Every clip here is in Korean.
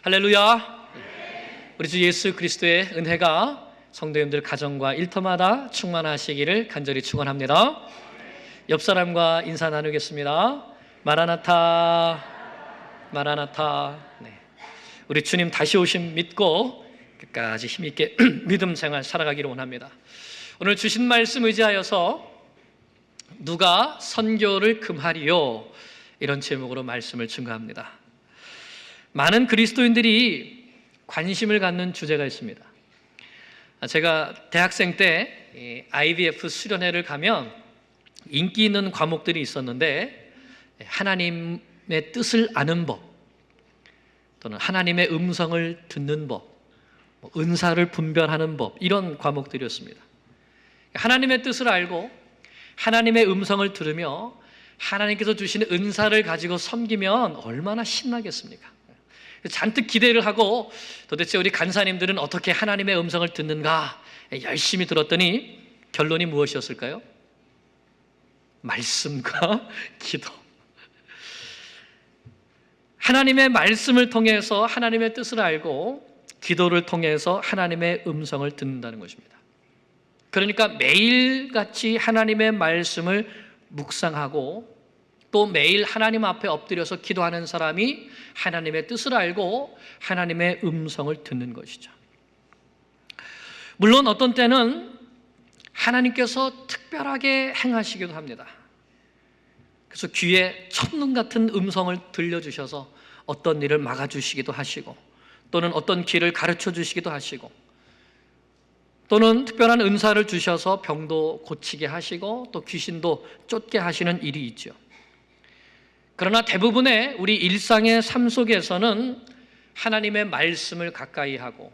할렐루야. 우리 주 예수 그리스도의 은혜가 성도님들 가정과 일터마다 충만하시기를 간절히 축원합니다. 옆 사람과 인사 나누겠습니다. 마라나타, 마라나타. 네. 우리 주님 다시 오심 믿고 끝까지 힘있게 믿음 생활 살아가기를 원합니다. 오늘 주신 말씀 의지하여서 누가 선교를 금하리요? 이런 제목으로 말씀을 증거합니다. 많은 그리스도인들이 관심을 갖는 주제가 있습니다. 제가 대학생 때 IVF 수련회를 가면 인기 있는 과목들이 있었는데 하나님의 뜻을 아는 법, 또는 하나님의 음성을 듣는 법, 은사를 분별하는 법, 이런 과목들이었습니다. 하나님의 뜻을 알고 하나님의 음성을 들으며 하나님께서 주시는 은사를 가지고 섬기면 얼마나 신나겠습니까? 잔뜩 기대를 하고 도대체 우리 간사님들은 어떻게 하나님의 음성을 듣는가 열심히 들었더니 결론이 무엇이었을까요? 말씀과 기도. 하나님의 말씀을 통해서 하나님의 뜻을 알고 기도를 통해서 하나님의 음성을 듣는다는 것입니다. 그러니까 매일같이 하나님의 말씀을 묵상하고 또 매일 하나님 앞에 엎드려서 기도하는 사람이 하나님의 뜻을 알고 하나님의 음성을 듣는 것이죠. 물론 어떤 때는 하나님께서 특별하게 행하시기도 합니다. 그래서 귀에 첫눈 같은 음성을 들려주셔서 어떤 일을 막아주시기도 하시고, 또는 어떤 길을 가르쳐 주시기도 하시고, 또는 특별한 은사를 주셔서 병도 고치게 하시고 또 귀신도 쫓게 하시는 일이 있죠. 그러나 대부분의 우리 일상의 삶 속에서는 하나님의 말씀을 가까이 하고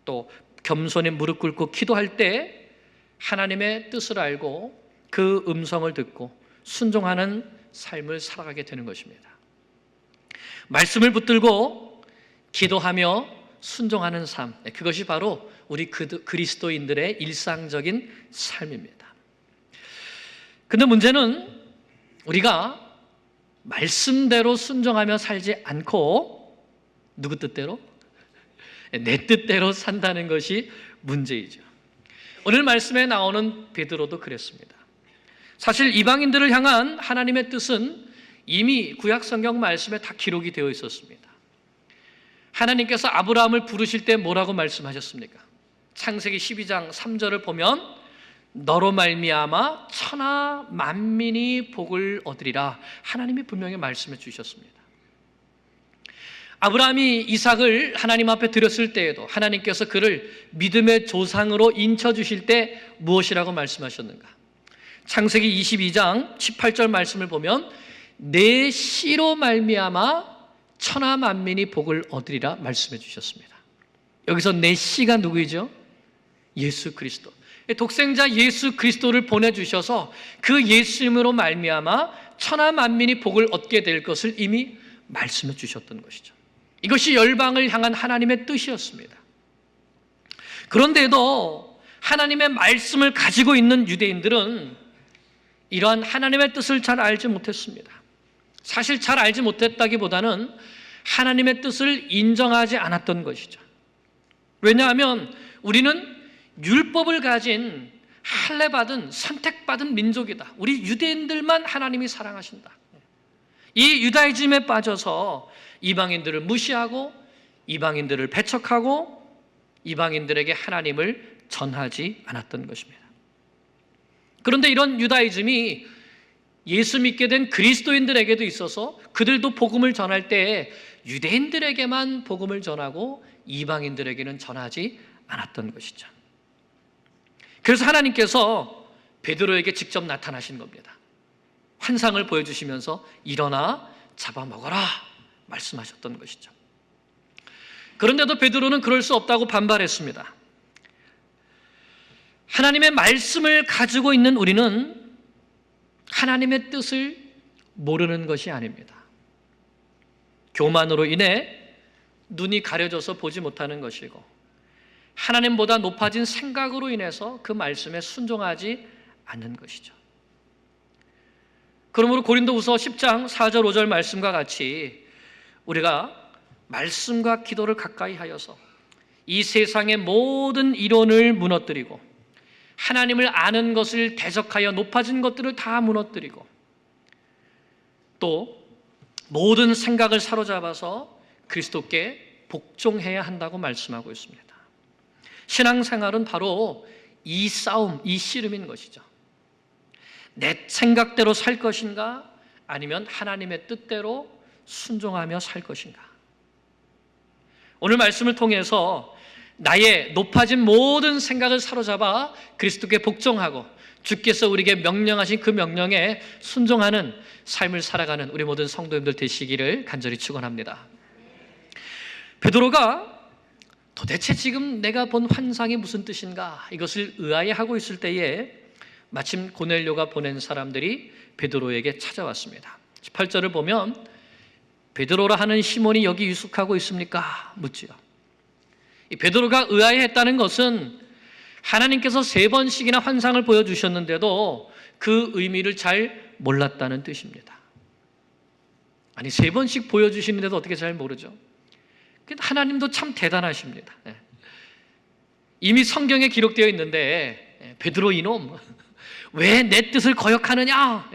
또 겸손히 무릎 꿇고 기도할 때 하나님의 뜻을 알고 그 음성을 듣고 순종하는 삶을 살아가게 되는 것입니다. 말씀을 붙들고 기도하며 순종하는 삶, 그것이 바로 우리 그리스도인들의 일상적인 삶입니다. 근데 문제는 우리가 말씀대로 순종하며 살지 않고 누구 뜻대로? 내 뜻대로 산다는 것이 문제이죠. 오늘 말씀에 나오는 베드로도 그랬습니다. 사실 이방인들을 향한 하나님의 뜻은 이미 구약 성경 말씀에 다 기록이 되어 있었습니다. 하나님께서 아브라함을 부르실 때 뭐라고 말씀하셨습니까? 창세기 12장 3절을 보면 너로 말미암아 천하 만민이 복을 얻으리라, 하나님이 분명히 말씀해 주셨습니다. 아브라함이 이삭을 하나님 앞에 드렸을 때에도 하나님께서 그를 믿음의 조상으로 인쳐 주실 때 무엇이라고 말씀하셨는가? 창세기 22장 18절 말씀을 보면 내 씨로 말미암아 천하 만민이 복을 얻으리라 말씀해 주셨습니다. 여기서 내 씨가 누구이죠? 예수 그리스도. 독생자 예수 그리스도를 보내주셔서 그 예수님으로 말미암아 천하 만민이 복을 얻게 될 것을 이미 말씀해 주셨던 것이죠. 이것이 열방을 향한 하나님의 뜻이었습니다. 그런데도 하나님의 말씀을 가지고 있는 유대인들은 이러한 하나님의 뜻을 잘 알지 못했습니다. 사실 잘 알지 못했다기보다는 하나님의 뜻을 인정하지 않았던 것이죠. 왜냐하면 우리는 율법을 가진 할례받은 선택받은 민족이다. 우리 유대인들만 하나님이 사랑하신다. 이 유다이즘에 빠져서 이방인들을 무시하고 이방인들을 배척하고 이방인들에게 하나님을 전하지 않았던 것입니다. 그런데 이런 유다이즘이 예수 믿게 된 그리스도인들에게도 있어서 그들도 복음을 전할 때 유대인들에게만 복음을 전하고 이방인들에게는 전하지 않았던 것이죠. 그래서 하나님께서 베드로에게 직접 나타나신 겁니다. 환상을 보여주시면서 일어나 잡아먹어라 말씀하셨던 것이죠. 그런데도 베드로는 그럴 수 없다고 반발했습니다. 하나님의 말씀을 가지고 있는 우리는 하나님의 뜻을 모르는 것이 아닙니다. 교만으로 인해 눈이 가려져서 보지 못하는 것이고 하나님보다 높아진 생각으로 인해서 그 말씀에 순종하지 않는 것이죠. 그러므로 고린도후서 10장 4절 5절 말씀과 같이 우리가 말씀과 기도를 가까이 하여서 이 세상의 모든 이론을 무너뜨리고 하나님을 아는 것을 대적하여 높아진 것들을 다 무너뜨리고 또 모든 생각을 사로잡아서 그리스도께 복종해야 한다고 말씀하고 있습니다. 신앙생활은 바로 이 싸움, 이 씨름인 것이죠. 내 생각대로 살 것인가 아니면 하나님의 뜻대로 순종하며 살 것인가. 오늘 말씀을 통해서 나의 높아진 모든 생각을 사로잡아 그리스도께 복종하고 주께서 우리에게 명령하신 그 명령에 순종하는 삶을 살아가는 우리 모든 성도님들 되시기를 간절히 축원합니다. 베드로가 도대체 지금 내가 본 환상이 무슨 뜻인가 이것을 의아해하고 있을 때에 마침 고넬료가 보낸 사람들이 베드로에게 찾아왔습니다. 18절을 보면 베드로라 하는 시몬이 여기 유숙하고 있습니까? 묻지요. 이 베드로가 의아해했다는 것은 하나님께서 3번씩이나 환상을 보여주셨는데도 그 의미를 잘 몰랐다는 뜻입니다. 아니 3번씩 보여주시는데도 어떻게 잘 모르죠? 하나님도 참 대단하십니다. 이미 성경에 기록되어 있는데 베드로 이놈 왜 내 뜻을 거역하느냐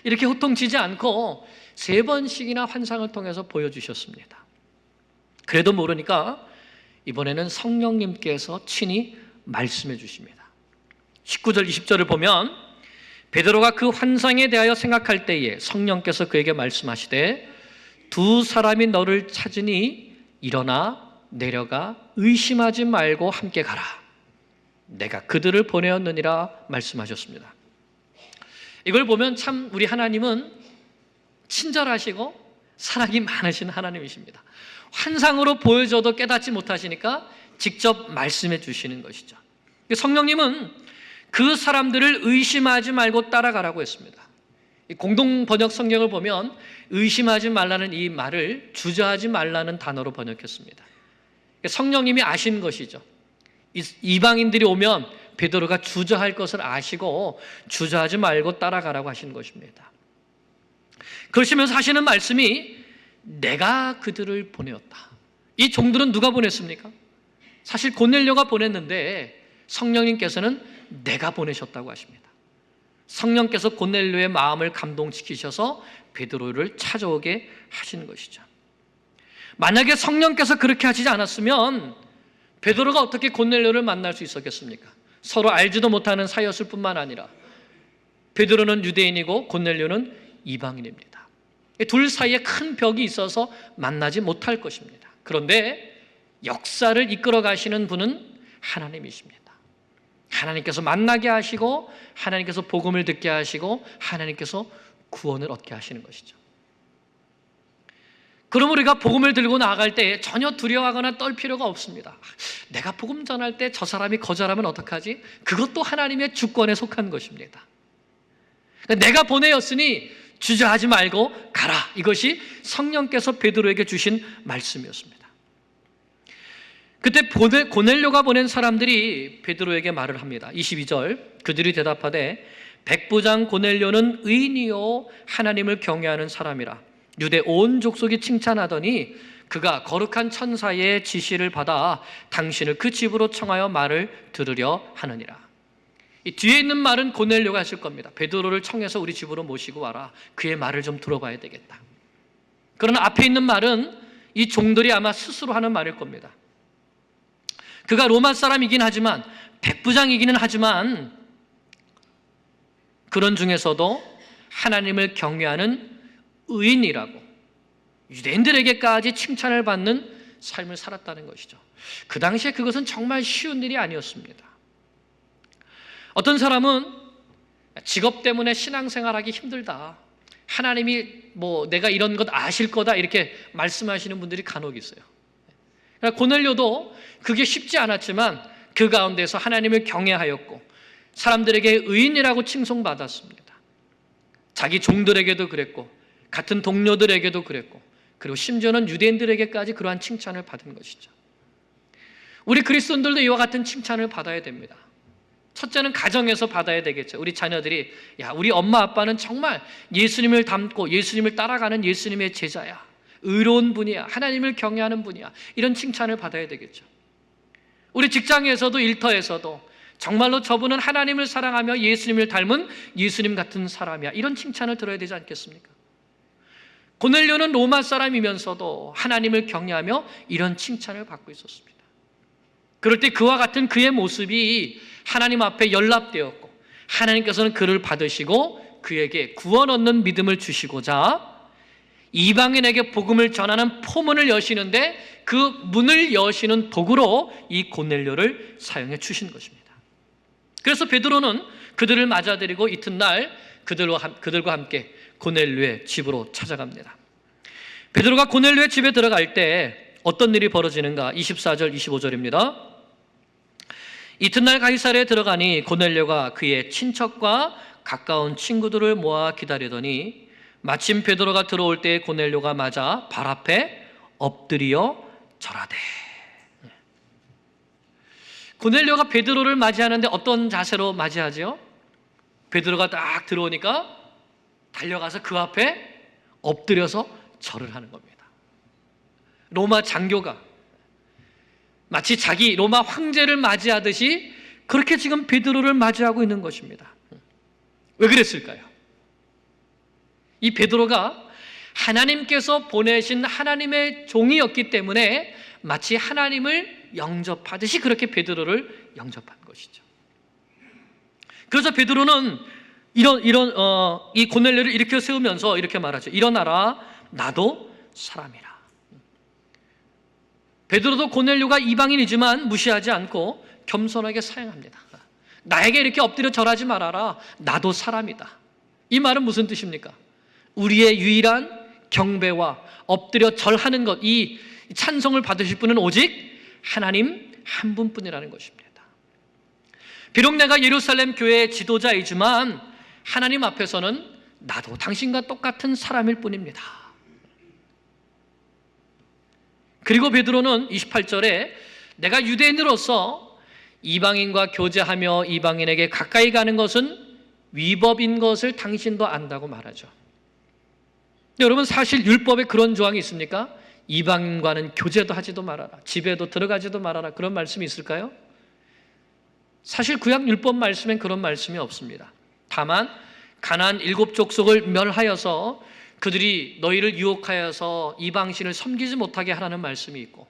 이렇게 호통치지 않고 3번씩이나 환상을 통해서 보여주셨습니다. 그래도 모르니까 이번에는 성령님께서 친히 말씀해 주십니다. 19절 20절을 보면 베드로가 그 환상에 대하여 생각할 때에 성령께서 그에게 말씀하시되 2 사람이 너를 찾으니 일어나 내려가 의심하지 말고 함께 가라. 내가 그들을 보내었느니라 말씀하셨습니다. 이걸 보면 참 우리 하나님은 친절하시고 사랑이 많으신 하나님이십니다. 환상으로 보여줘도 깨닫지 못하시니까 직접 말씀해 주시는 것이죠. 성령님은 그 사람들을 의심하지 말고 따라가라고 했습니다. 공동 번역 성경을 보면 의심하지 말라는 이 말을 주저하지 말라는 단어로 번역했습니다. 성령님이 아신 것이죠. 이방인들이 오면 베드로가 주저할 것을 아시고 주저하지 말고 따라가라고 하신 것입니다. 그러시면서 하시는 말씀이 내가 그들을 보내었다. 이 종들은 누가 보냈습니까? 사실 고넬료가 보냈는데 성령님께서는 내가 보내셨다고 하십니다. 성령께서 고넬료의 마음을 감동시키셔서 베드로를 찾아오게 하시는 것이죠. 만약에 성령께서 그렇게 하시지 않았으면 베드로가 어떻게 고넬료를 만날 수 있었겠습니까? 서로 알지도 못하는 사이였을 뿐만 아니라 베드로는 유대인이고 고넬료는 이방인입니다. 둘 사이에 큰 벽이 있어서 만나지 못할 것입니다. 그런데 역사를 이끌어 가시는 분은 하나님이십니다. 하나님께서 만나게 하시고 하나님께서 복음을 듣게 하시고 하나님께서 구원을 얻게 하시는 것이죠. 그럼 우리가 복음을 들고 나아갈 때 전혀 두려워하거나 떨 필요가 없습니다. 내가 복음 전할 때 저 사람이 거절하면 어떡하지? 그것도 하나님의 주권에 속한 것입니다. 내가 보내었으니 주저하지 말고 가라. 이것이 성령께서 베드로에게 주신 말씀이었습니다. 그때 고넬료가 보낸 사람들이 베드로에게 말을 합니다. 22절 그들이 대답하되 백부장 고넬료는 의인이요 하나님을 경외하는 사람이라 유대 온 족속이 칭찬하더니 그가 거룩한 천사의 지시를 받아 당신을 그 집으로 청하여 말을 들으려 하느니라. 이 뒤에 있는 말은 고넬료가 하실 겁니다. 베드로를 청해서 우리 집으로 모시고 와라. 그의 말을 좀 들어봐야 되겠다. 그러나 앞에 있는 말은 이 종들이 아마 스스로 하는 말일 겁니다. 그가 로마 사람이긴 하지만 백부장이기는 하지만 그런 중에서도 하나님을 경외하는 의인이라고 유대인들에게까지 칭찬을 받는 삶을 살았다는 것이죠. 그 당시에 그것은 정말 쉬운 일이 아니었습니다. 어떤 사람은 직업 때문에 신앙생활하기 힘들다. 하나님이 내가 이런 것 아실 거다 이렇게 말씀하시는 분들이 간혹 있어요. 고넬료도 그게 쉽지 않았지만 그 가운데서 하나님을 경외하였고 사람들에게 의인이라고 칭송받았습니다. 자기 종들에게도 그랬고 같은 동료들에게도 그랬고 그리고 심지어는 유대인들에게까지 그러한 칭찬을 받은 것이죠. 우리 그리스도인들도 이와 같은 칭찬을 받아야 됩니다. 첫째는 가정에서 받아야 되겠죠. 우리 자녀들이 우리 엄마 아빠는 정말 예수님을 닮고 예수님을 따라가는 예수님의 제자야. 의로운 분이야, 하나님을 경외하는 분이야, 이런 칭찬을 받아야 되겠죠. 우리 직장에서도 일터에서도 정말로 저분은 하나님을 사랑하며 예수님을 닮은 예수님 같은 사람이야, 이런 칭찬을 들어야 되지 않겠습니까? 고넬료는 로마 사람이면서도 하나님을 경외하며 이런 칭찬을 받고 있었습니다. 그럴 때 그와 같은 그의 모습이 하나님 앞에 연락되었고, 하나님께서는 그를 받으시고 그에게 구원 얻는 믿음을 주시고자 이방인에게 복음을 전하는 포문을 여시는데 그 문을 여시는 도구로 이 고넬료를 사용해 주신 것입니다. 그래서 베드로는 그들을 맞아들이고 이튿날 그들과 함께 고넬료의 집으로 찾아갑니다. 베드로가 고넬료의 집에 들어갈 때 어떤 일이 벌어지는가? 24절 25절입니다. 이튿날 가이사랴에 들어가니 고넬료가 그의 친척과 가까운 친구들을 모아 기다리더니 마침 베드로가 들어올 때 고넬료가 맞아 발 앞에 엎드려 절하되. 고넬료가 베드로를 맞이하는데 어떤 자세로 맞이하죠? 베드로가 딱 들어오니까 달려가서 그 앞에 엎드려서 절을 하는 겁니다. 로마 장교가 마치 자기 로마 황제를 맞이하듯이 그렇게 지금 베드로를 맞이하고 있는 것입니다. 왜 그랬을까요? 이 베드로가 하나님께서 보내신 하나님의 종이었기 때문에 마치 하나님을 영접하듯이 그렇게 베드로를 영접한 것이죠. 그래서 베드로는 이 고넬료를 이렇게 세우면서 이렇게 말하죠. 일어나라, 나도 사람이라. 베드로도 고넬료가 이방인이지만 무시하지 않고 겸손하게 사용합니다. 나에게 이렇게 엎드려 절하지 말아라, 나도 사람이다. 이 말은 무슨 뜻입니까? 우리의 유일한 경배와 엎드려 절하는 것, 이 찬송을 받으실 분은 오직 하나님 한 분뿐이라는 것입니다. 비록 내가 예루살렘 교회의 지도자이지만 하나님 앞에서는 나도 당신과 똑같은 사람일 뿐입니다. 그리고 베드로는 28절에 내가 유대인으로서 이방인과 교제하며 이방인에게 가까이 가는 것은 위법인 것을 당신도 안다고 말하죠. 여러분, 사실 율법에 그런 조항이 있습니까? 이방인과는 교제도 하지도 말아라, 집에도 들어가지도 말아라, 그런 말씀이 있을까요? 사실 구약 율법 말씀엔 그런 말씀이 없습니다. 다만 가나안 7족속을 멸하여서 그들이 너희를 유혹하여서 이방신을 섬기지 못하게 하라는 말씀이 있고,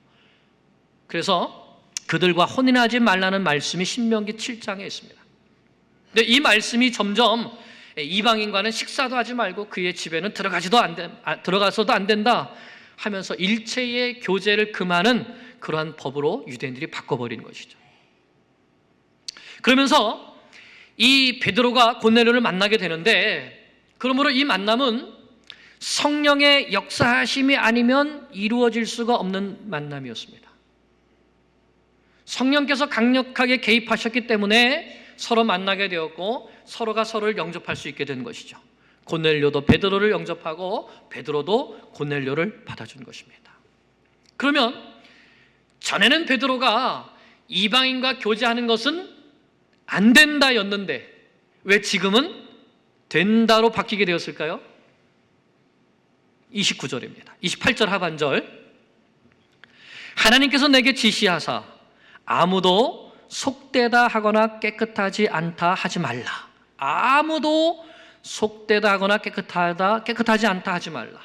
그래서 그들과 혼인하지 말라는 말씀이 신명기 7장에 있습니다. 근데 이 말씀이 점점 이방인과는 식사도 하지 말고 그의 집에는 들어가서도 안 된다 하면서 일체의 교제를 금하는 그러한 법으로 유대인들이 바꿔버리는 것이죠. 그러면서 이 베드로가 고넬료를 만나게 되는데, 그러므로 이 만남은 성령의 역사하심이 아니면 이루어질 수가 없는 만남이었습니다. 성령께서 강력하게 개입하셨기 때문에 서로 만나게 되었고 서로가 서로를 영접할 수 있게 된 것이죠. 고넬료도 베드로를 영접하고 베드로도 고넬료를 받아준 것입니다. 그러면 전에는 베드로가 이방인과 교제하는 것은 안 된다였는데 왜 지금은 된다로 바뀌게 되었을까요? 29절입니다. 28절 하반절. 하나님께서 내게 지시하사 아무도 속되다 하거나 깨끗하지 않다 하지 말라. 아무도 속되다 하거나 깨끗하지 않다 하지 말라.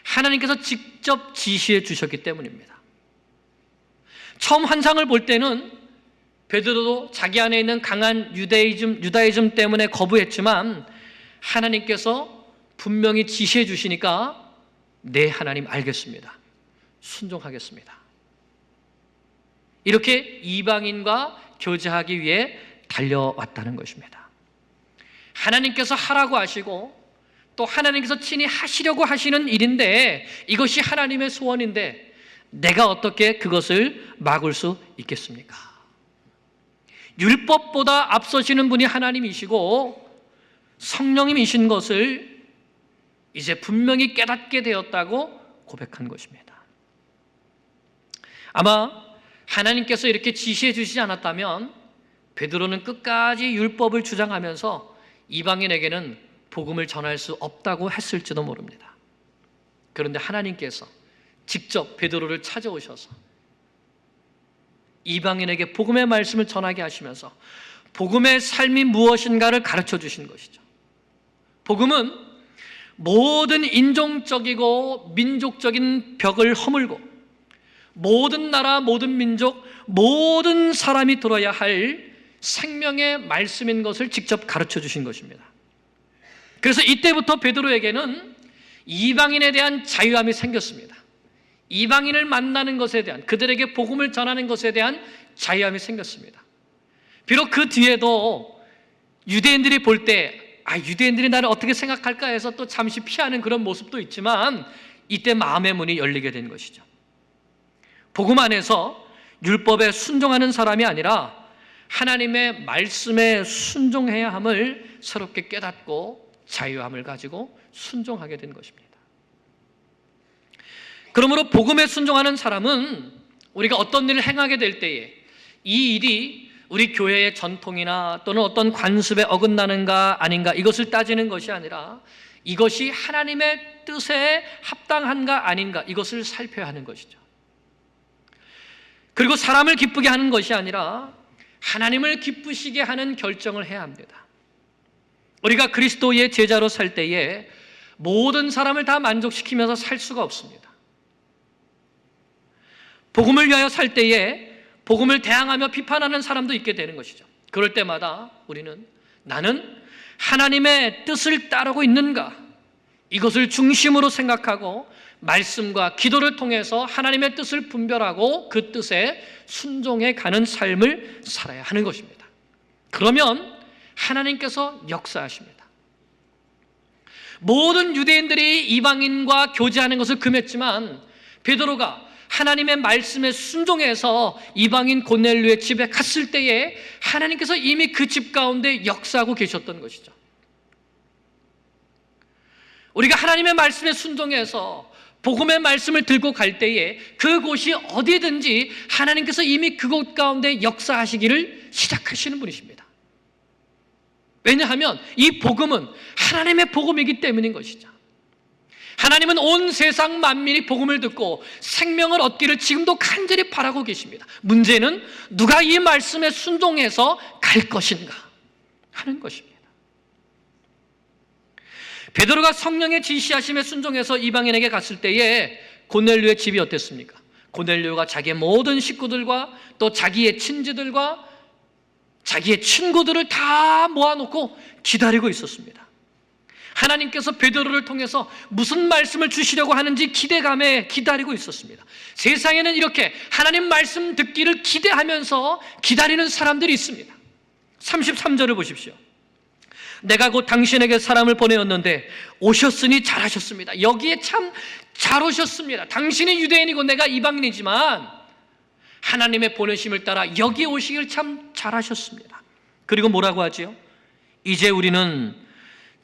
하나님께서 직접 지시해 주셨기 때문입니다. 처음 환상을 볼 때는 베드로도 자기 안에 있는 강한 유다이즘 때문에 거부했지만 하나님께서 분명히 지시해 주시니까 네, 하나님 알겠습니다, 순종하겠습니다, 이렇게 이방인과 교제하기 위해 달려왔다는 것입니다. 하나님께서 하라고 하시고 또 하나님께서 친히 하시려고 하시는 일인데, 이것이 하나님의 소원인데 내가 어떻게 그것을 막을 수 있겠습니까? 율법보다 앞서시는 분이 하나님이시고 성령님이신 것을 이제 분명히 깨닫게 되었다고 고백한 것입니다. 아마 하나님께서 이렇게 지시해 주시지 않았다면 베드로는 끝까지 율법을 주장하면서 이방인에게는 복음을 전할 수 없다고 했을지도 모릅니다. 그런데 하나님께서 직접 베드로를 찾아오셔서 이방인에게 복음의 말씀을 전하게 하시면서 복음의 삶이 무엇인가를 가르쳐 주신 것이죠. 복음은 모든 인종적이고 민족적인 벽을 허물고 모든 나라, 모든 민족, 모든 사람이 들어야 할 생명의 말씀인 것을 직접 가르쳐 주신 것입니다. 그래서 이때부터 베드로에게는 이방인에 대한 자유함이 생겼습니다. 이방인을 만나는 것에 대한, 그들에게 복음을 전하는 것에 대한 자유함이 생겼습니다. 비록 그 뒤에도 유대인들이 볼 때 유대인들이 나를 어떻게 생각할까 해서 또 잠시 피하는 그런 모습도 있지만 이때 마음의 문이 열리게 된 것이죠. 복음 안에서 율법에 순종하는 사람이 아니라 하나님의 말씀에 순종해야 함을 새롭게 깨닫고 자유함을 가지고 순종하게 된 것입니다. 그러므로 복음에 순종하는 사람은 우리가 어떤 일을 행하게 될 때에 이 일이 우리 교회의 전통이나 또는 어떤 관습에 어긋나는가 아닌가 이것을 따지는 것이 아니라 이것이 하나님의 뜻에 합당한가 아닌가 이것을 살펴야 하는 것이죠. 그리고 사람을 기쁘게 하는 것이 아니라 하나님을 기쁘시게 하는 결정을 해야 합니다. 우리가 그리스도의 제자로 살 때에 모든 사람을 다 만족시키면서 살 수가 없습니다. 복음을 위하여 살 때에 복음을 대항하며 비판하는 사람도 있게 되는 것이죠. 그럴 때마다 우리는 나는 하나님의 뜻을 따르고 있는가 이것을 중심으로 생각하고 말씀과 기도를 통해서 하나님의 뜻을 분별하고 그 뜻에 순종해 가는 삶을 살아야 하는 것입니다. 그러면 하나님께서 역사하십니다. 모든 유대인들이 이방인과 교제하는 것을 금했지만 베드로가 하나님의 말씀에 순종해서 이방인 고넬료의 집에 갔을 때에 하나님께서 이미 그 집 가운데 역사하고 계셨던 것이죠. 우리가 하나님의 말씀에 순종해서 복음의 말씀을 들고 갈 때에 그곳이 어디든지 하나님께서 이미 그곳 가운데 역사하시기를 시작하시는 분이십니다. 왜냐하면 이 복음은 하나님의 복음이기 때문인 것이죠. 하나님은 온 세상 만민이 복음을 듣고 생명을 얻기를 지금도 간절히 바라고 계십니다. 문제는 누가 이 말씀에 순종해서 갈 것인가 하는 것입니다. 베드로가 성령의 지시하심에 순종해서 이방인에게 갔을 때에 고넬료의 집이 어땠습니까? 고넬료가 자기의 모든 식구들과 또 자기의 친지들과 자기의 친구들을 다 모아놓고 기다리고 있었습니다. 하나님께서 베드로를 통해서 무슨 말씀을 주시려고 하는지 기대감에 기다리고 있었습니다. 세상에는 이렇게 하나님 말씀 듣기를 기대하면서 기다리는 사람들이 있습니다. 33절을 보십시오. 내가 곧 당신에게 사람을 보내었는데 오셨으니 잘하셨습니다. 여기에 참 잘 오셨습니다. 당신이 유대인이고 내가 이방인이지만 하나님의 보내심을 따라 여기 오시길 참 잘하셨습니다. 그리고 뭐라고 하지요? 이제 우리는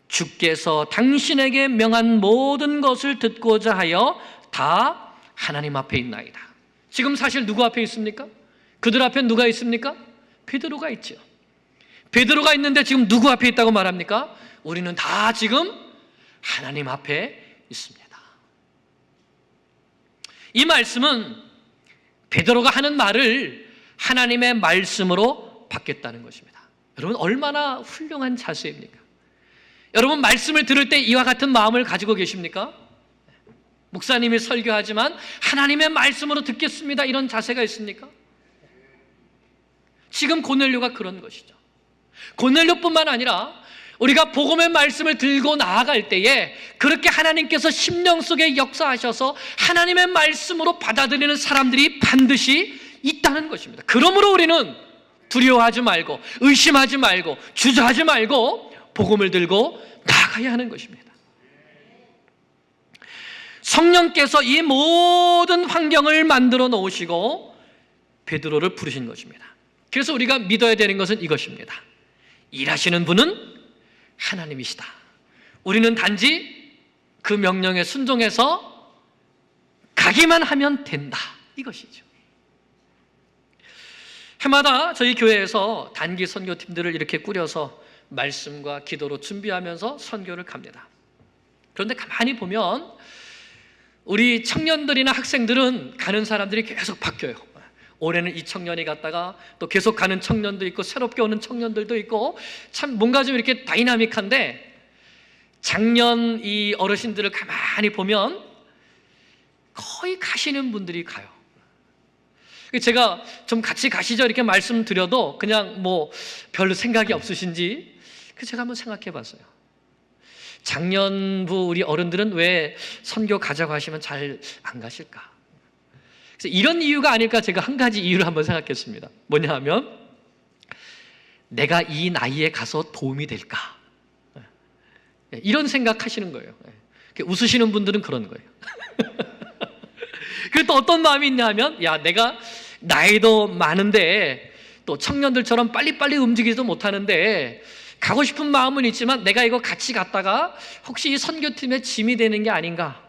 주께서 당신에게 명한 모든 것을 듣고자 하여 다 하나님 앞에 있나이다. 지금 사실 누구 앞에 있습니까? 그들 앞에 누가 있습니까? 베드로가 있죠. 베드로가 있는데 지금 누구 앞에 있다고 말합니까? 우리는 다 지금 하나님 앞에 있습니다. 이 말씀은 베드로가 하는 말을 하나님의 말씀으로 받겠다는 것입니다. 여러분 얼마나 훌륭한 자세입니까? 여러분 말씀을 들을 때 이와 같은 마음을 가지고 계십니까? 목사님이 설교하지만 하나님의 말씀으로 듣겠습니다 이런 자세가 있습니까? 지금 고넬료가 그런 것이죠. 고넬료뿐만 아니라 우리가 복음의 말씀을 들고 나아갈 때에 그렇게 하나님께서 심령 속에 역사하셔서 하나님의 말씀으로 받아들이는 사람들이 반드시 있다는 것입니다. 그러므로 우리는 두려워하지 말고 의심하지 말고 주저하지 말고 복음을 들고 나아가야 하는 것입니다. 성령께서 이 모든 환경을 만들어 놓으시고 베드로를 부르신 것입니다. 그래서 우리가 믿어야 되는 것은 이것입니다. 일하시는 분은 하나님이시다. 우리는 단지 그 명령에 순종해서 가기만 하면 된다. 이것이죠. 해마다 저희 교회에서 단기 선교팀들을 이렇게 꾸려서 말씀과 기도로 준비하면서 선교를 갑니다. 그런데 가만히 보면 우리 청년들이나 학생들은 가는 사람들이 계속 바뀌어요. 올해는 이 청년이 갔다가 또 계속 가는 청년도 있고 새롭게 오는 청년들도 있고 참 뭔가 좀 이렇게 다이나믹한데, 작년 이 어르신들을 가만히 보면 거의 가시는 분들이 가요. 제가 좀 같이 가시죠 이렇게 말씀드려도 그냥 뭐 별로 생각이 없으신지 제가 한번 생각해 봤어요. 작년부 우리 어른들은 왜 선교 가자고 하시면 잘 안 가실까? 그래서 이런 이유가 아닐까, 제가 한 가지 이유를 한번 생각했습니다. 뭐냐 하면, 내가 이 나이에 가서 도움이 될까? 이런 생각하시는 거예요. 웃으시는 분들은 그런 거예요. 그리고 또 어떤 마음이 있냐 하면, 야, 내가 나이도 많은데 또 청년들처럼 빨리빨리 움직이지도 못하는데 가고 싶은 마음은 있지만 내가 이거 같이 갔다가 혹시 이 선교팀의 짐이 되는 게 아닌가?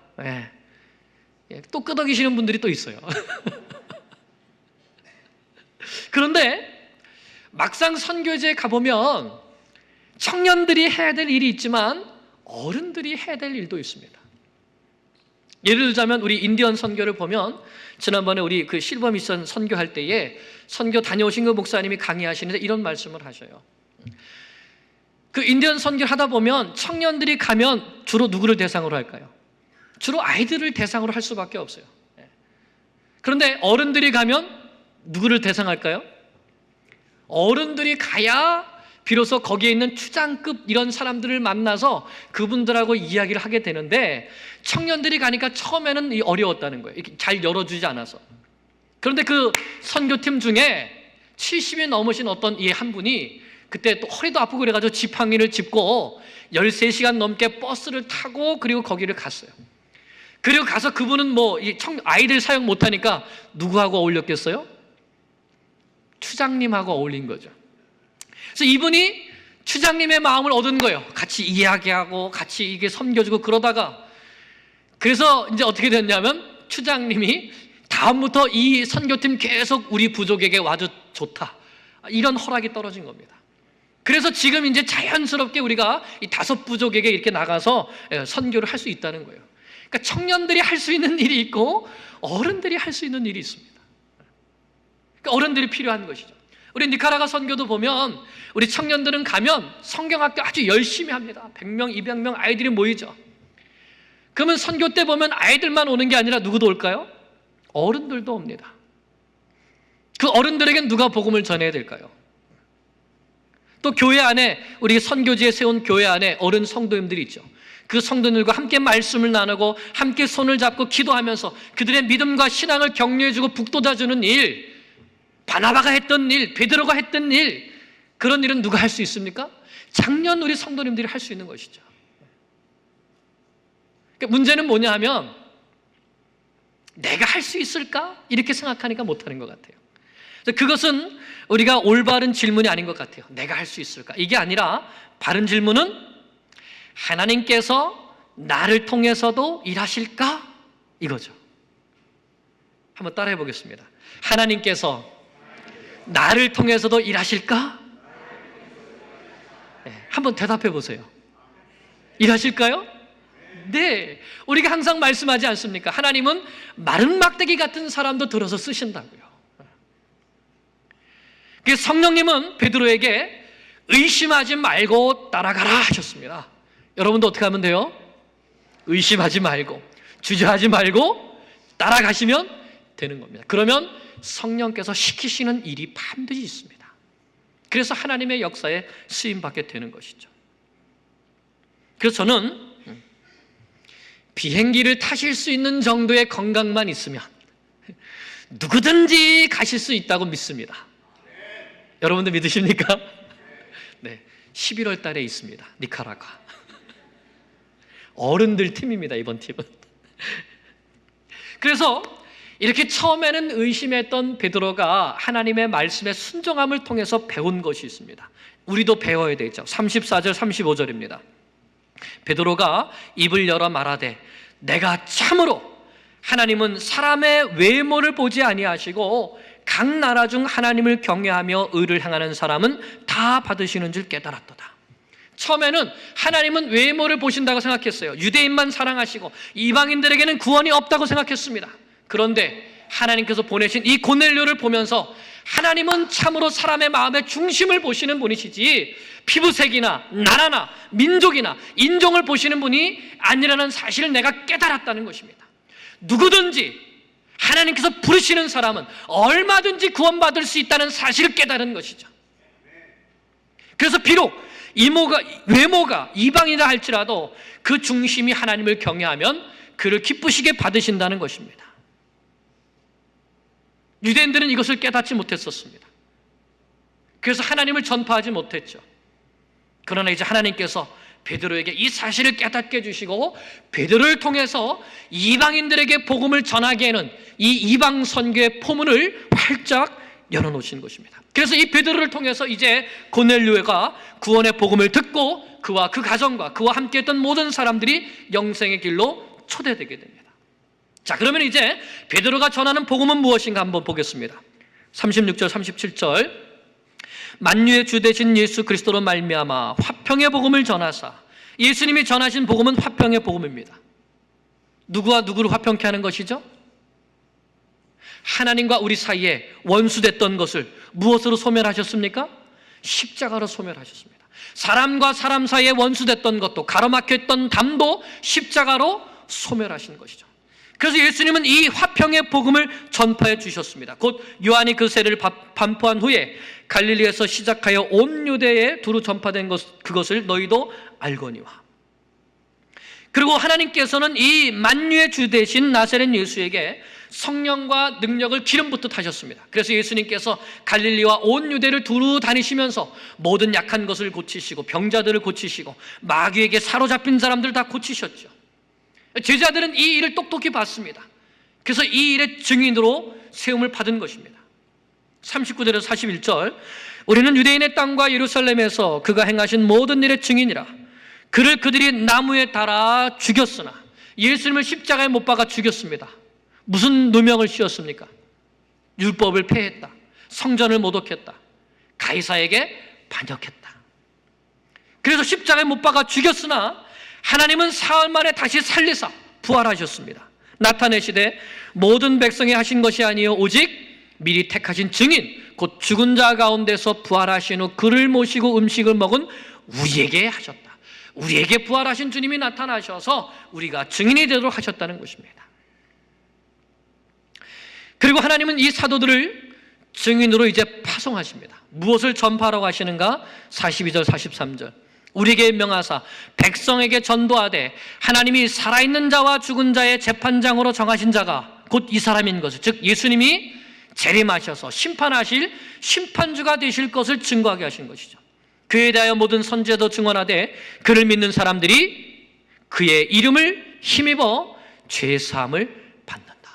또 끄덕이시는 분들이 또 있어요. 그런데 막상 선교지에 가보면 청년들이 해야 될 일이 있지만 어른들이 해야 될 일도 있습니다. 예를 들자면 우리 인디언 선교를 보면, 지난번에 우리 그 실버 미션 선교할 때에 선교 다녀오신 그 목사님이 강의하시는데 이런 말씀을 하셔요. 그 인디언 선교를 하다 보면 청년들이 가면 주로 누구를 대상으로 할까요? 주로 아이들을 대상으로 할 수밖에 없어요. 그런데 어른들이 가면 누구를 대상할까요? 어른들이 가야 비로소 거기에 있는 추장급 이런 사람들을 만나서 그분들하고 이야기를 하게 되는데, 청년들이 가니까 처음에는 어려웠다는 거예요. 이렇게 잘 열어주지 않아서. 그런데 그 선교팀 중에 70이 넘으신 어떤 이 한 분이 그때 또 허리도 아프고 그래가지고 지팡이를 짚고 13시간 넘게 버스를 타고 그리고 거기를 갔어요. 그리고 가서 그분은 뭐 아이들 사용 못하니까 누구하고 어울렸겠어요? 추장님하고 어울린 거죠. 그래서 이분이 추장님의 마음을 얻은 거예요. 같이 이야기하고 같이 이게 섬겨주고 그러다가, 그래서 이제 어떻게 됐냐면 추장님이 다음부터 이 선교팀 계속 우리 부족에게 와줘 좋다, 이런 허락이 떨어진 겁니다. 그래서 지금 이제 자연스럽게 우리가 이 5 부족에게 이렇게 나가서 선교를 할 수 있다는 거예요. 그러니까 청년들이 할 수 있는 일이 있고 어른들이 할 수 있는 일이 있습니다. 그러니까 어른들이 필요한 것이죠. 우리 니카라과 선교도 보면 우리 청년들은 가면 성경학교 아주 열심히 합니다. 100명, 200명 아이들이 모이죠. 그러면 선교 때 보면 아이들만 오는 게 아니라 누구도 올까요? 어른들도 옵니다. 그 어른들에겐 누가 복음을 전해야 될까요? 또 교회 안에, 우리 선교지에 세운 교회 안에 어른 성도님들이 있죠. 그 성도들과 함께 말씀을 나누고 함께 손을 잡고 기도하면서 그들의 믿음과 신앙을 격려해주고 북돋아주는 일, 바나바가 했던 일, 베드로가 했던 일, 그런 일은 누가 할 수 있습니까? 작년 우리 성도님들이 할 수 있는 것이죠. 그러니까 문제는 뭐냐 하면, 내가 할 수 있을까? 이렇게 생각하니까 못하는 것 같아요. 그것은 우리가 올바른 질문이 아닌 것 같아요. 내가 할 수 있을까? 이게 아니라 바른 질문은, 하나님께서 나를 통해서도 일하실까? 이거죠. 한번 따라해 보겠습니다. 하나님께서 나를 통해서도 일하실까? 네, 한번 대답해 보세요. 일하실까요? 네. 우리가 항상 말씀하지 않습니까? 하나님은 마른 막대기 같은 사람도 들어서 쓰신다고요. 그래서 성령님은 베드로에게 의심하지 말고 따라가라 하셨습니다. 여러분도 어떻게 하면 돼요? 의심하지 말고, 주저하지 말고 따라가시면 되는 겁니다. 그러면 성령께서 시키시는 일이 반드시 있습니다. 그래서 하나님의 역사에 쓰임받게 되는 것이죠. 그래서 저는 비행기를 타실 수 있는 정도의 건강만 있으면 누구든지 가실 수 있다고 믿습니다. 여러분들 믿으십니까? 네, 11월 달에 있습니다. 니카라과. 어른들 팀입니다, 이번 팀은. 그래서 이렇게 처음에는 의심했던 베드로가 하나님의 말씀의 순종함을 통해서 배운 것이 있습니다. 우리도 배워야 되죠. 34절 35절입니다. 베드로가 입을 열어 말하되, 내가 참으로 하나님은 사람의 외모를 보지 아니하시고 각 나라 중 하나님을 경외하며 의를 행하는 사람은 다 받으시는 줄 깨달았도다. 처음에는 하나님은 외모를 보신다고 생각했어요. 유대인만 사랑하시고 이방인들에게는 구원이 없다고 생각했습니다. 그런데 하나님께서 보내신 이 고넬료를 보면서 하나님은 참으로 사람의 마음의 중심을 보시는 분이시지 피부색이나 나라나 민족이나 인종을 보시는 분이 아니라는 사실을 내가 깨달았다는 것입니다. 누구든지 하나님께서 부르시는 사람은 얼마든지 구원받을 수 있다는 사실을 깨달은 것이죠. 그래서 비록 외모가 이방이라 할지라도 그 중심이 하나님을 경외하면 그를 기쁘시게 받으신다는 것입니다. 유대인들은 이것을 깨닫지 못했었습니다. 그래서 하나님을 전파하지 못했죠. 그러나 이제 하나님께서 베드로에게 이 사실을 깨닫게 해주시고 베드로를 통해서 이방인들에게 복음을 전하기에는 이 이방 선교의 포문을 활짝 열어놓으신 것입니다. 그래서 이 베드로를 통해서 이제 고넬료가 구원의 복음을 듣고 그와 그 가정과 그와 함께했던 모든 사람들이 영생의 길로 초대되게 됩니다. 자, 그러면 이제 베드로가 전하는 복음은 무엇인가 한번 보겠습니다. 36절 37절 만유의 주 되신 예수 그리스도로 말미암아 화평의 복음을 전하사. 예수님이 전하신 복음은 화평의 복음입니다. 누구와 누구를 화평케 하는 것이죠? 하나님과 우리 사이에 원수됐던 것을 무엇으로 소멸하셨습니까? 십자가로 소멸하셨습니다. 사람과 사람 사이에 원수됐던 것도 가로막혔던 담도 십자가로 소멸하신 것이죠. 그래서 예수님은 이 화평의 복음을 전파해 주셨습니다. 곧 요한이 그 세례를 반포한 후에 갈릴리에서 시작하여 온 유대에 두루 전파된 그것을 너희도 알거니와. 그리고 하나님께서는 이 만유의 주 되신 나사렛 예수에게 성령과 능력을 기름 붓듯 하셨습니다. 그래서 예수님께서 갈릴리와 온 유대를 두루 다니시면서 모든 약한 것을 고치시고 병자들을 고치시고 마귀에게 사로잡힌 사람들을 다 고치셨죠. 제자들은 이 일을 똑똑히 봤습니다. 그래서 이 일의 증인으로 세움을 받은 것입니다. 39절에서 41절 우리는 유대인의 땅과 예루살렘에서 그가 행하신 모든 일의 증인이라. 그를 그들이 나무에 달아 죽였으나 예수님을 십자가에 못 박아 죽였습니다. 무슨 누명을 씌웠습니까? 율법을 폐했다, 성전을 모독했다, 가이사에게 반역했다. 그래서 십자가에 못 박아 죽였으나 하나님은 사흘 만에 다시 살리사 부활하셨습니다. 나타내시되 모든 백성이 하신 것이 아니요 오직 미리 택하신 증인 곧 죽은 자 가운데서 부활하신 후 그를 모시고 음식을 먹은 우리에게 하셨다. 우리에게 부활하신 주님이 나타나셔서 우리가 증인이 되도록 하셨다는 것입니다. 그리고 하나님은 이 사도들을 증인으로 이제 파송하십니다. 무엇을 전파하라고 하시는가? 42절 43절 우리에게 명하사 백성에게 전도하되 하나님이 살아있는 자와 죽은 자의 재판장으로 정하신 자가 곧 이 사람인 것을, 즉 예수님이 재림하셔서 심판하실 심판주가 되실 것을 증거하게 하신 것이죠. 그에 대하여 모든 선지자도 증언하되 그를 믿는 사람들이 그의 이름을 힘입어 죄사함을 받는다.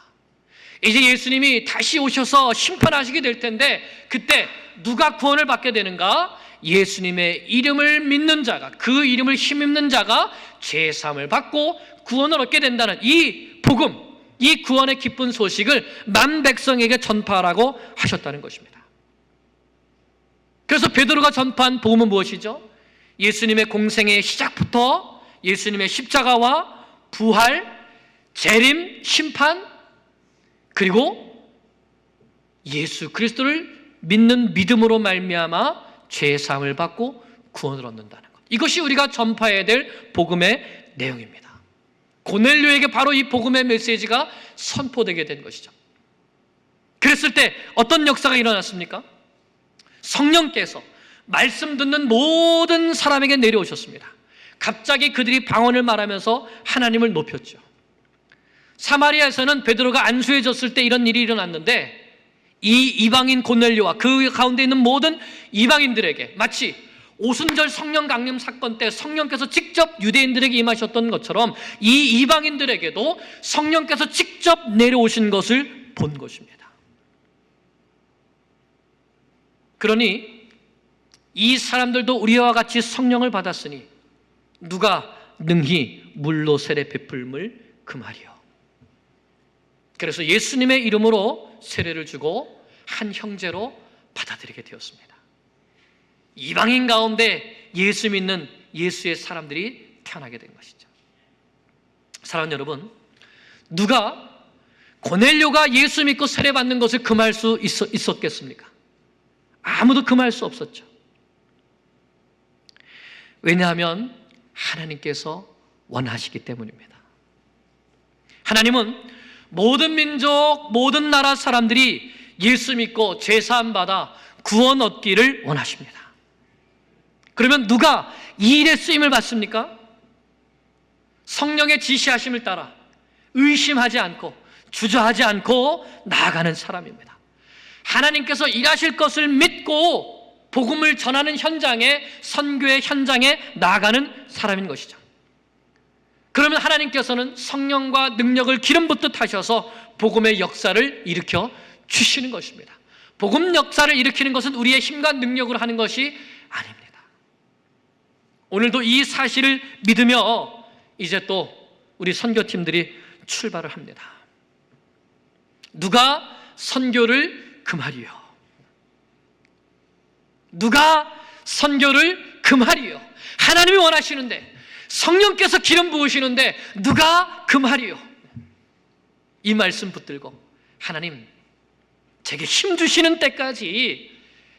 이제 예수님이 다시 오셔서 심판하시게 될 텐데 그때 누가 구원을 받게 되는가? 예수님의 이름을 믿는 자가, 그 이름을 힘입는 자가 죄사함을 받고 구원을 얻게 된다는 이 복음, 이 구원의 기쁜 소식을 만 백성에게 전파하라고 하셨다는 것입니다. 그래서 베드로가 전파한 복음은 무엇이죠? 예수님의 공생의 시작부터 예수님의 십자가와 부활, 재림, 심판, 그리고 예수 그리스도를 믿는 믿음으로 말미암아 죄사함을 받고 구원을 얻는다는 것. 이것이 우리가 전파해야 될 복음의 내용입니다. 고넬료에게 바로 이 복음의 메시지가 선포되게 된 것이죠. 그랬을 때 어떤 역사가 일어났습니까? 성령께서 말씀 듣는 모든 사람에게 내려오셨습니다. 갑자기 그들이 방언을 말하면서 하나님을 높였죠. 사마리아에서는 베드로가 안수해졌을 때 이런 일이 일어났는데 이 이방인 고넬료와 그 가운데 있는 모든 이방인들에게 마치 오순절 성령 강림 사건 때 성령께서 직접 유대인들에게 임하셨던 것처럼 이 이방인들에게도 성령께서 직접 내려오신 것을 본 것입니다. 그러니 이 사람들도 우리와 같이 성령을 받았으니 누가 능히 물로 세례 베풀물 그 말이요. 그래서 예수님의 이름으로 세례를 주고 한 형제로 받아들이게 되었습니다. 이방인 가운데 예수 믿는 예수의 사람들이 태어나게 된 것이죠. 사랑하는 여러분, 누가 고넬료가 예수 믿고 세례받는 것을 금할 수 있었겠습니까? 아무도 금할 수 없었죠. 왜냐하면 하나님께서 원하시기 때문입니다. 하나님은 모든 민족, 모든 나라 사람들이 예수 믿고 제사함 받아 구원 얻기를 원하십니다. 그러면 누가 이 일에 쓰임을 받습니까? 성령의 지시하심을 따라 의심하지 않고 주저하지 않고 나아가는 사람입니다. 하나님께서 일하실 것을 믿고 복음을 전하는 현장에, 선교의 현장에 나아가는 사람인 것이죠. 그러면 하나님께서는 성령과 능력을 기름 붓듯 하셔서 복음의 역사를 일으켜 주시는 것입니다. 복음 역사를 일으키는 것은 우리의 힘과 능력으로 하는 것이 아닙니다. 오늘도 이 사실을 믿으며 이제 또 우리 선교팀들이 출발을 합니다. 누가 선교를 금하리요? 누가 선교를 금하리요? 하나님이 원하시는데, 성령께서 기름 부으시는데 누가 금하리요? 이 말씀 붙들고 하나님, 제게 힘 주시는 때까지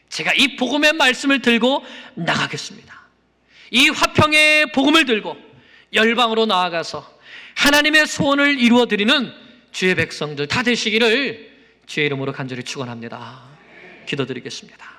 제가 이 복음의 말씀을 들고 나가겠습니다. 이 화평의 복음을 들고 열방으로 나아가서 하나님의 소원을 이루어드리는 주의 백성들 다 되시기를 주의 이름으로 간절히 축원합니다. 기도드리겠습니다.